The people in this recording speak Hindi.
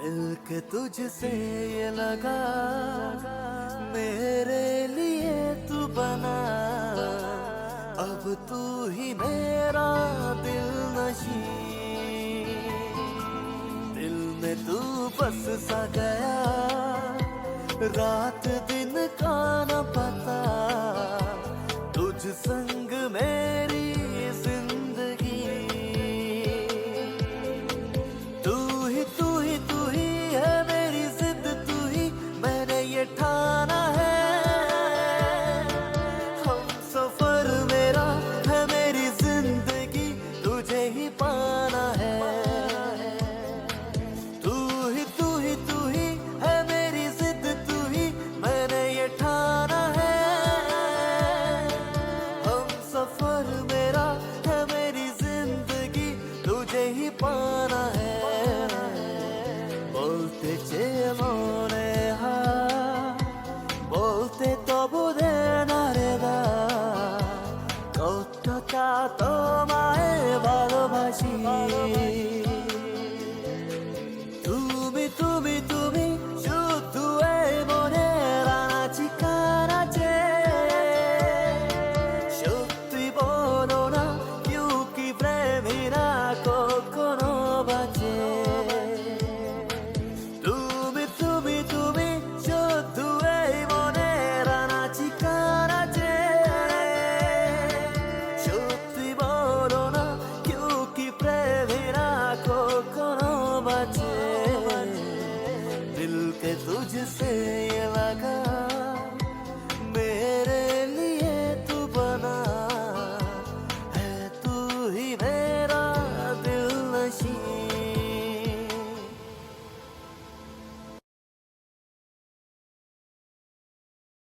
मिलके तुझसे ये लगा मेरे लिए तू बना, अब तू ही मेरा दिल नशीं। दिल में तू बस सा गया, रात दिन का न पता।